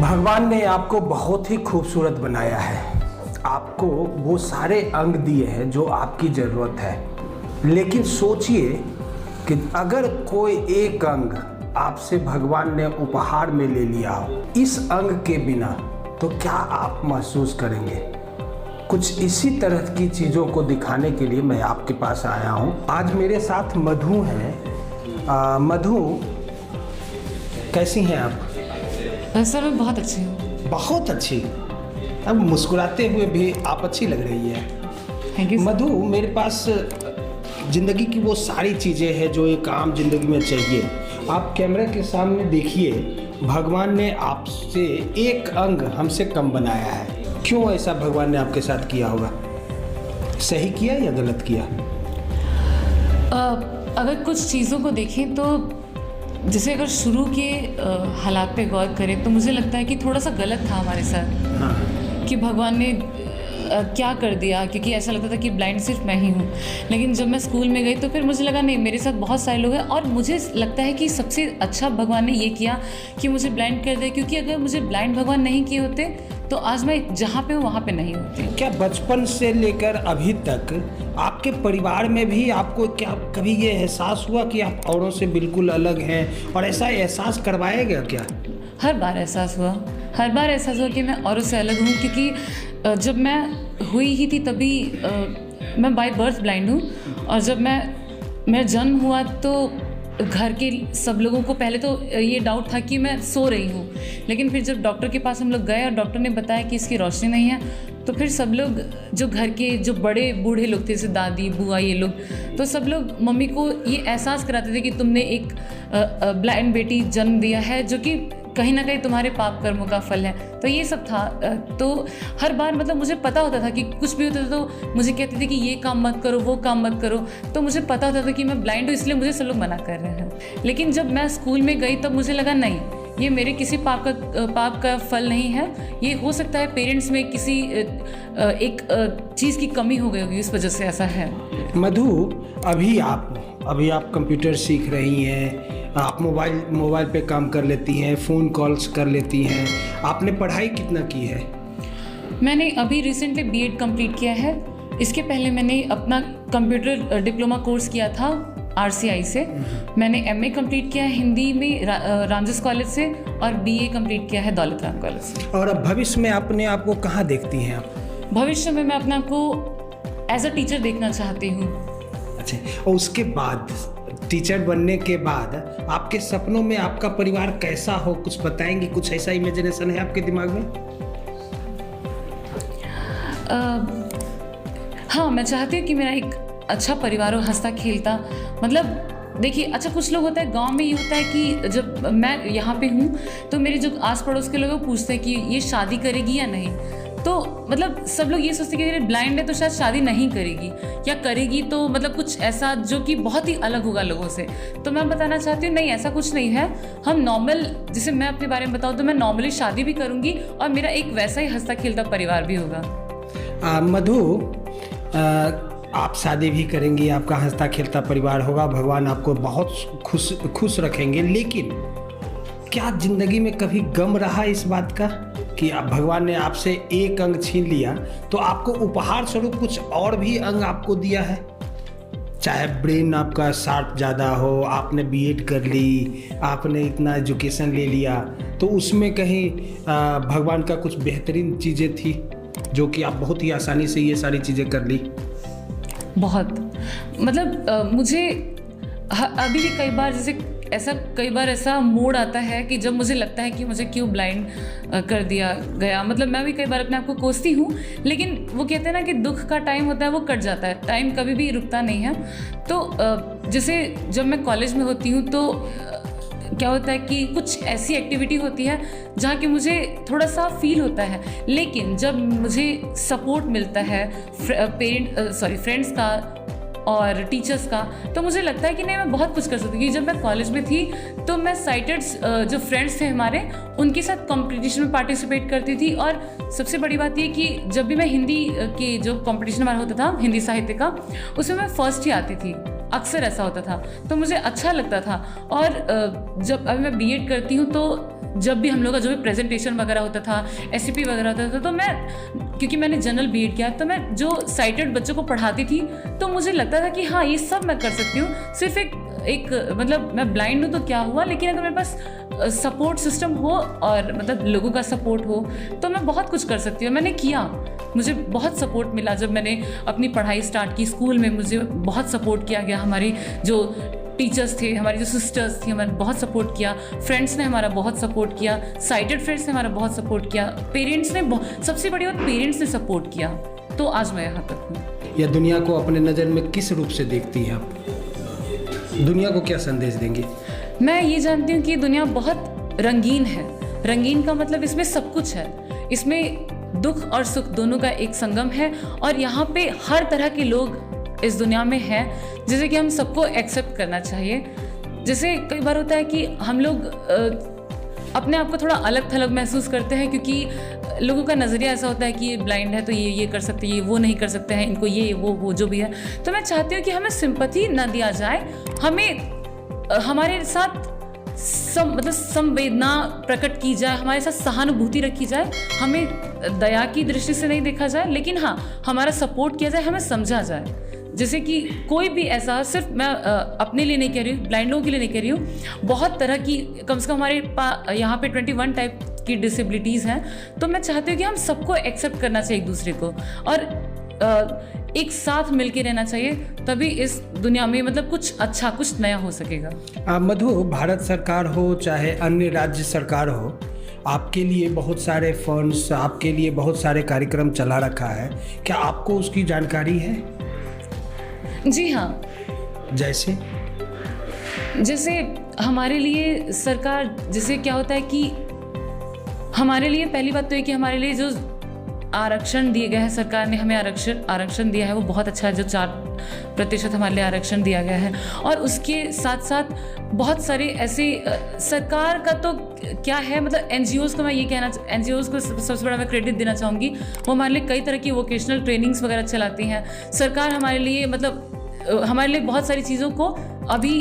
भगवान ने आपको बहुत ही खूबसूरत बनाया है। आपको वो सारे अंग दिए हैं जो आपकी ज़रूरत है। लेकिन सोचिए कि अगर कोई एक अंग आपसे भगवान ने उपहार में ले लिया हो इस अंग के बिना, तो क्या आप महसूस करेंगे? कुछ इसी तरह की चीज़ों को दिखाने के लिए मैं आपके पास आया हूँ। आज मेरे साथ मधु हैं। मधु, कैसी हैं आप? सर मैं बहुत अच्छी हूँ। बहुत अच्छी। अब मुस्कुराते हुए भी आप अच्छी लग रही है। Thank you. मधु, मेरे पास ज़िंदगी की वो सारी चीज़ें हैं जो एक आम जिंदगी में चाहिए। आप कैमरे के सामने देखिए, भगवान ने आपसे एक अंग हमसे कम बनाया है। क्यों ऐसा भगवान ने आपके साथ किया होगा? सही किया या गलत किया? अगर कुछ चीज़ों को देखें तो जैसे अगर शुरू के हालात पे गौर करें तो मुझे लगता है कि थोड़ा सा गलत था हमारे साथ। हाँ। कि भगवान ने क्या कर दिया, क्योंकि ऐसा लगता था कि ब्लाइंड सिर्फ मैं ही हूँ। लेकिन जब मैं स्कूल में गई तो फिर मुझे लगा नहीं, मेरे साथ बहुत सारे लोग हैं। और मुझे लगता है कि सबसे अच्छा भगवान ने ये किया कि मुझे ब्लाइंड कर दिया, क्योंकि अगर मुझे ब्लाइंड भगवान नहीं किए होते तो आज मैं जहाँ पे हूँ वहाँ पे नहीं होती। क्या बचपन से लेकर अभी तक आपके परिवार में भी आपको क्या कभी ये एहसास हुआ कि आप औरों से बिल्कुल अलग हैं, और ऐसा एहसास करवाया गया क्या? हर बार एहसास हुआ कि मैं औरों से अलग हूँ, क्योंकि जब मैं हुई ही थी तभी मैं बाय बर्थ ब्लाइंड हूँ। और जब मेरा जन्म हुआ तो घर के सब लोगों को पहले तो ये डाउट था कि मैं सो रही हूँ। लेकिन फिर जब डॉक्टर के पास हम लोग गए और डॉक्टर ने बताया कि इसकी रोशनी नहीं है, तो फिर सब लोग जो घर के जो बड़े बूढ़े लोग थे, जैसे दादी बुआ ये लोग, तो सब लोग मम्मी को ये एहसास कराते थे कि तुमने एक ब्लाइंड बेटी जन्म दिया है, जो कि कहीं ना कहीं तुम्हारे पाप कर्मों का फल है। तो ये सब था। तो हर बार मतलब मुझे पता होता था कि कुछ भी होता था तो मुझे कहते थे कि ये काम मत करो, वो काम मत करो। तो मुझे पता होता था कि मैं ब्लाइंड हूँ, इसलिए मुझे सब लोग मना कर रहे हैं। लेकिन जब मैं स्कूल में गई तब मुझे लगा नहीं, ये मेरे किसी पाप का फल नहीं है। ये हो सकता है पेरेंट्स में किसी एक चीज़ की कमी हो गई होगी, इस वजह से ऐसा है। मधु, अभी आप कंप्यूटर सीख रही हैं, आप मोबाइल पे काम कर लेती हैं, फ़ोन कॉल्स कर लेती हैं। आपने पढ़ाई कितना की है? मैंने अभी रिसेंटली बीएड कंप्लीट किया है। इसके पहले मैंने अपना कंप्यूटर डिप्लोमा कोर्स किया था आरसीआई से। मैंने एमए कंप्लीट किया है हिंदी में रामजस कॉलेज से, और बीए कंप्लीट किया है दौलत राम कॉलेज से। और अब भविष्य में अपने आप को कहाँ देखती हैं आप? भविष्य में मैं अपने आप को एज अ टीचर देखना चाहती हूँ। अच्छा, और उसके बाद टीचर बनने के बाद आपके सपनों में आपका परिवार कैसा हो, कुछ बताएंगे? कुछ ऐसा इमेजिनेशन है आपके दिमाग में? हाँ, मैं चाहती हूँ कि मेरा एक अच्छा परिवार हो, हंसता खेलता। मतलब देखिए, अच्छा कुछ लोग होता है गांव में ये होता है कि जब मैं यहाँ पे हूँ तो मेरे जो आस पड़ोस के लोग पूछते हैं कि ये शादी करेगी या नहीं। तो मतलब सब लोग ये सोचते हैं कि अगर ब्लाइंड है तो शायद शादी नहीं करेगी, या करेगी तो मतलब कुछ ऐसा जो कि बहुत ही अलग होगा लोगों से। तो मैं बताना चाहती हूँ नहीं, ऐसा कुछ नहीं है। हम नॉर्मल, जैसे मैं अपने बारे में बताऊँ तो मैं नॉर्मली शादी भी करूँगी और मेरा एक वैसा ही हंसता खेलता परिवार भी होगा। मधु, आप शादी भी करेंगी, आपका हंसता खेलता परिवार होगा, भगवान आपको बहुत खुश रखेंगे। लेकिन क्या जिंदगी में कभी गम रहा इस बात का कि भगवान ने आपसे एक अंग छीन लिया तो आपको उपहार स्वरूप कुछ और भी अंग आपको दिया है? चाहे ब्रेन आपका शार्प ज़्यादा हो, आपने बीएड कर ली, आपने इतना एजुकेशन ले लिया, तो उसमें कहीं भगवान का कुछ बेहतरीन चीज़ें थी जो कि आप बहुत ही आसानी से ये सारी चीज़ें कर ली? बहुत मतलब मुझे अभी भी कई बार ऐसा मूड आता है कि जब मुझे लगता है कि मुझे क्यों ब्लाइंड कर दिया गया। मतलब मैं भी कई बार अपने आप को कोसती हूँ, लेकिन वो कहते हैं ना कि दुख का टाइम होता है वो कट जाता है, टाइम कभी भी रुकता नहीं है। तो जैसे जब मैं कॉलेज में होती हूँ तो क्या होता है कि कुछ ऐसी एक्टिविटी होती है जहाँ कि मुझे थोड़ा सा फील होता है, लेकिन जब मुझे सपोर्ट मिलता है फ्रेंड्स का और टीचर्स का, तो मुझे लगता है कि नहीं, मैं बहुत कुछ कर सकती हूँ। जब मैं कॉलेज में थी तो मैं साइटेड जो फ्रेंड्स थे हमारे, उनके साथ कंपटीशन में पार्टिसिपेट करती थी। और सबसे बड़ी बात ये कि जब भी मैं हिंदी के जो कंपटीशन हमारा होता था हिंदी साहित्य का, उसमें मैं फर्स्ट ही आती थी। अक्सर ऐसा होता था, तो मुझे अच्छा लगता था। और जब अभी मैं बीएड करती हूँ तो जब भी हम लोग का जो भी प्रेजेंटेशन वगैरह होता था, एससीपी वगैरह होता था, तो मैं, क्योंकि मैंने जनरल बीएड किया, तो मैं जो साइटेड बच्चों को पढ़ाती थी, तो मुझे लगता था कि हाँ ये सब मैं कर सकती हूँ। सिर्फ एक मतलब मैं ब्लाइंड हूँ तो क्या हुआ, लेकिन अगर मेरे पास सपोर्ट सिस्टम हो और मतलब लोगों का सपोर्ट हो तो मैं बहुत कुछ कर सकती हूँ। मैंने किया, मुझे बहुत सपोर्ट मिला जब मैंने अपनी पढ़ाई स्टार्ट की। स्कूल में मुझे बहुत सपोर्ट किया गया, हमारी जो टीचर्स थे, हमारी जो सिस्टर्स थी, हमारे बहुत सपोर्ट किया। फ्रेंड्स ने हमारा बहुत सपोर्ट किया, साइटेड फ्रेंड्स ने हमारा बहुत सपोर्ट किया, पेरेंट्स ने, सबसे बड़ी बात पेरेंट्स ने सपोर्ट किया, तो आज मैं यहाँ तक हूँ। यह दुनिया को अपने नज़र में किस रूप से देखती हैं आप? दुनिया को क्या संदेश देंगे? मैं ये जानती हूँ कि दुनिया बहुत रंगीन है। रंगीन का मतलब इसमें सब कुछ है, इसमें दुख और सुख दोनों का एक संगम है, और यहाँ पे हर तरह के लोग इस दुनिया में हैं, जैसे कि हम सबको एक्सेप्ट करना चाहिए। जैसे कई बार होता है कि हम लोग अपने आप को थोड़ा अलग थलग महसूस करते हैं, क्योंकि लोगों का नज़रिया ऐसा होता है कि ये ब्लाइंड है तो ये कर सकते हैं, ये वो नहीं कर सकते हैं, इनको ये वो जो भी है। तो मैं चाहती हूँ कि हमें सिंपैथी ना दिया जाए, हमें हमारे साथ मतलब संवेदना प्रकट की जाए, हमारे साथ सहानुभूति रखी जाए, हमें दया की दृष्टि से नहीं देखा जाए, लेकिन हाँ हमारा सपोर्ट किया जाए, हमें समझा जाए। जैसे कि कोई भी ऐसा, सिर्फ मैं अपने लिए नहीं कह रही हूँ, ब्लाइंड लोगों के लिए नहीं कह रही हूँ, बहुत तरह की, कम से कम हमारे यहाँ पे 21 टाइप की डिसेबिलिटीज़ हैं, तो मैं चाहती हूँ कि हम सबको एक्सेप्ट करना चाहिए एक दूसरे को, और एक साथ मिलके रहना चाहिए, तभी इस दुनिया में मतलब कुछ अच्छा, कुछ नया हो सकेगा। मधु, भारत सरकार हो चाहे अन्य राज्य सरकार हो, आपके लिए बहुत सारे फंड्स, आपके लिए बहुत सारे कार्यक्रम चला रखा है, क्या आपको उसकी जानकारी है? जी हाँ। जैसे हमारे लिए सरकार, जैसे क्या होता है कि हमारे लिए पहली बात तो ये कि हमारे लिए जो आरक्षण दिए गए हैं, सरकार ने हमें आरक्षण दिया है, वो बहुत अच्छा है, जो 4% हमारे लिए आरक्षण दिया गया है। और उसके साथ साथ बहुत सारे ऐसे सरकार का तो क्या है, मतलब एनजीओज़ को मैं ये कहना, एनजीओज़ को सबसे बड़ा मैं क्रेडिट देना चाहूँगी, वो हमारे लिए कई तरह की वोकेशनल ट्रेनिंग्स वगैरह चलाती हैं। सरकार हमारे लिए, मतलब हमारे लिए बहुत सारी चीज़ों को अभी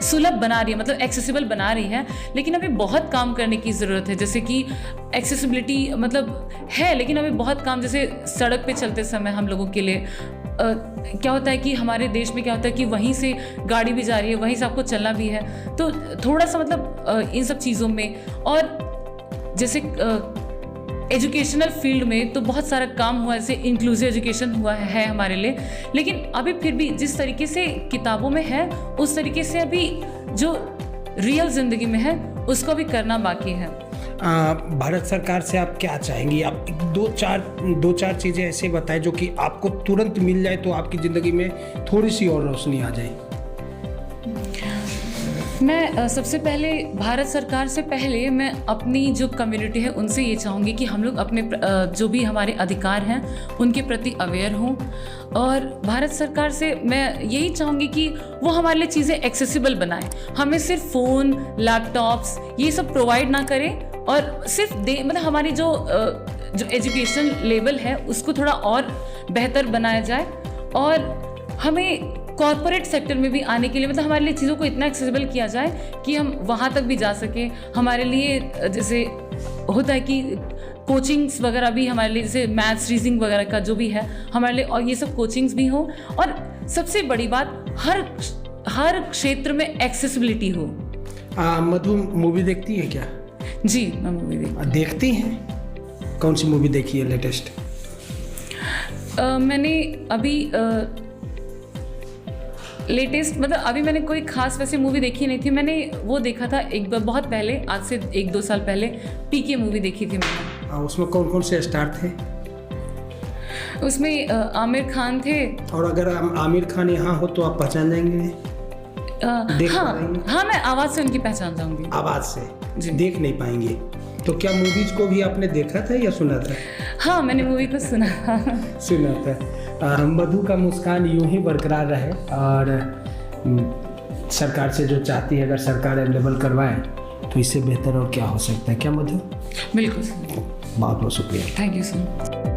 सुलभ बना रही है, मतलब एक्सेसिबल बना रही है, लेकिन अभी बहुत काम करने की ज़रूरत है। जैसे कि एक्सेसिबिलिटी मतलब है, लेकिन अभी बहुत काम, जैसे सड़क पे चलते समय हम लोगों के लिए क्या होता है कि हमारे देश में क्या होता है कि वहीं से गाड़ी भी जा रही है, वहीं से आपको चलना भी है, तो थोड़ा सा मतलब इन सब चीज़ों में। और जैसे एजुकेशनल फील्ड में तो बहुत सारा काम हुआ, जैसे इंक्लूसिव एजुकेशन हुआ है हमारे लिए, लेकिन अभी फिर भी जिस तरीके से किताबों में है उस तरीके से अभी जो रियल ज़िंदगी में है उसको भी करना बाकी है। भारत सरकार से आप क्या चाहेंगी? आप दो चार चीज़ें ऐसे बताएं जो कि आपको तुरंत मिल जाए तो आपकी ज़िंदगी में थोड़ी सी और रोशनी आ जाए। मैं सबसे पहले भारत सरकार से पहले मैं अपनी जो कम्युनिटी है उनसे ये चाहूँगी कि हम लोग अपने जो भी हमारे अधिकार हैं उनके प्रति अवेयर हों, और भारत सरकार से मैं यही चाहूँगी कि वो हमारे लिए चीज़ें एक्सेसिबल बनाएं, हमें सिर्फ फ़ोन, लैपटॉप्स ये सब प्रोवाइड ना करें, और सिर्फ मतलब हमारी जो एजुकेशन लेवल है उसको थोड़ा और बेहतर बनाया जाए, और हमें कॉर्पोरेट सेक्टर में भी आने के लिए, मतलब हमारे लिए चीज़ों को इतना एक्सेसिबल किया जाए कि हम वहाँ तक भी जा सकें। हमारे लिए जैसे होता है कि कोचिंग्स वगैरह भी हमारे लिए, जैसे मैथ्स, रीजनिंग वगैरह का जो भी है हमारे लिए, और ये सब कोचिंग्स भी हो, और सबसे बड़ी बात हर क्षेत्र में एक्सेसिबिलिटी हो। मधु, मूवी देखती है क्या? जी, मैं मूवी देखती हैं। कौन सी मूवी देखी है लेटेस्ट? मैंने अभी लेटेस्ट, मतलब अभी मैंने कोई खास वैसे मूवी देखी नहीं थी। मैंने वो देखा था बहुत पहले, आज से 1-2 साल पहले पीके मूवी देखी थी मैंने। उसमें कौन कौन से स्टार थे? उसमें आमिर खान थे। और अगर आमिर खान यहाँ हो तो आप पहचान जाएंगे? हाँ, मैं आवाज़ से उनकी पहचान जाऊंगी। आवाज़ से देख नहीं पाएंगे? तो क्या मूवीज को भी आपने देखा था या सुना था? हाँ, मैंने मूवी को सुना था। मधु का मुस्कान यूं ही बरकरार रहे, और सरकार से जो चाहती है, अगर सरकार अवेलेबल करवाए तो इससे बेहतर और क्या हो सकता है? क्या मधु? बिल्कुल, बहुत बहुत शुक्रिया। Thank you so much.